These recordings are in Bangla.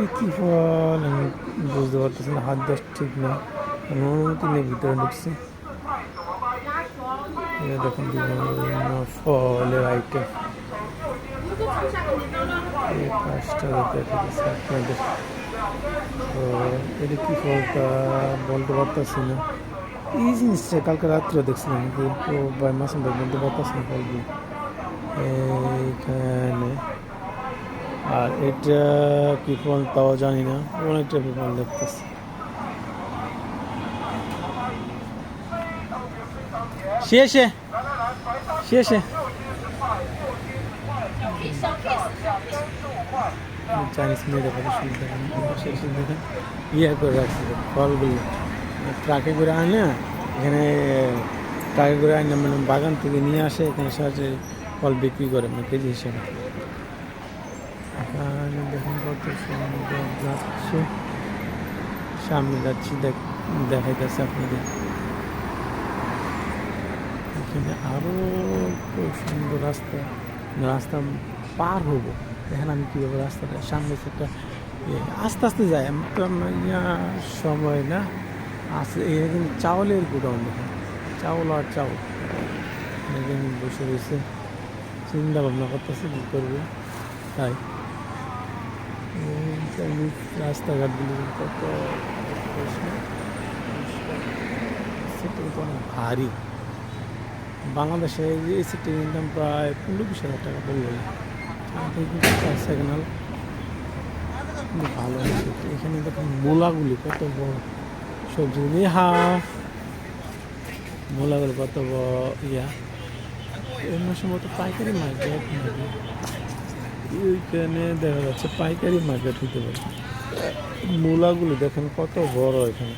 এটা কি ফল আমি বুঝতে পারতেছি না, হাত দেওয়ার ঠিক না, আমি অনুমতি নিয়ে ভিতরে ঢুকছি। দেখেন বিভিন্ন ফলের আইটেম, এই পাঁচটা দেখা দিচ্ছে আপনাদের। তো এটা কি ফলটা বলতে পারতেছি না, এই জিনিসটা কালকে রাত্রে দেখছিলাম কিন্তু ভাই মাসুম ভাই বলতে পারতেছি না ফলগুলো এইখানে। আর এটা কি ফল তাও জানি না, অনেক টাইপের ফল দেখতেছি। শেষে শেষে চাইনিজ মেয়েদের কথা শুনতে শেষে দেখেন ইয়ে করে রাখছে ফলগুলো, ট্রাকে করে আনে না, এখানে ট্রাকে করে আনে মানে বাগান থেকে নিয়ে আসে, এখানে সহজে ফল বিক্রি করে মানে কেজি হিসেবে। এখানে দেখেন কত সুন্দর যাচ্ছে, সামনে যাচ্ছি দেখাইতেছে আপনাদের। এখানে আরো খুব সুন্দর রাস্তা, রাস্তা পার হবো দেখেন আমি কীভাবে রাস্তাটা সামনে একটা আস্তে আস্তে যায় সময় না আসলে এখানে চাউলের গুদাম দেখেন, চাউল আর চাউল এখানে বসে রয়েছে, চিন্তা ভাবনা করতেছে কী করবে। তাই রাস্তাঘাটগুলি কত অনেক ভারী। বাংলাদেশে এই সিটির ইনকাম প্রায় 15-20 হাজার টাকা বললো, সেকেন্ড হল কিন্তু ভালো। এখানে দেখুন মূলাগুলি কত বড়, সবজি মূলাগুলি কত বড় অন্য সময় তো পাইকারি মার্কেট, ওইখানে দেখা যাচ্ছে পাইকারি মার্কেট হতে পারে। মূলাগুলি দেখেন কত বড়, এখানে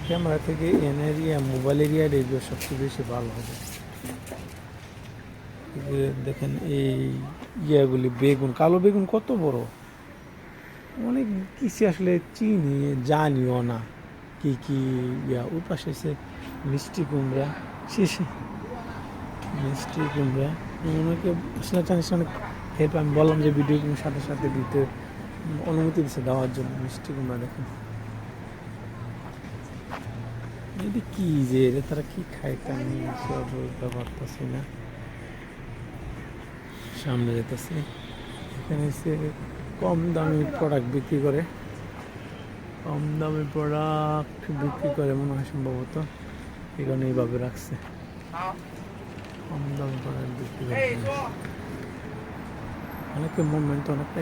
ক্যামেরা থেকে এরিয়া মোবাইল এরিয়ার এগুলো সবচেয়ে বেশি ভালো হবে। দেখেন এই ইয়াগুলি বেগুন, কালো বেগুন কত বড়, অনেক কিছু আসলে চিনি জানিও না কি কি ওই পাশে এসে মিষ্টি কুমড়া, শেষে মিষ্টি কুমড়া অনেকে আসলে জানিস অনেক হেল্প, আমি বললাম যে ভিডিও সাথে সাথে দিতে অনুমতি দিচ্ছে দেওয়ার জন্য। মিষ্টি কুমড়া দেখেন এটা কি যে তারা কি খায় তা নিয়ে সব বলতে পারতেছি না। সামনে যেতেছে, এখানে এসে কম দামি প্রোডাক্ট বিক্রি করে, কম দামি প্রোডাক্ট বিক্রি করে মনে হয় সম্ভবত, এখানে এইভাবে রাখছে কম দামি প্রোডাক্ট বিক্রি করে। অনেকে মুভমেন্ট অনেকটা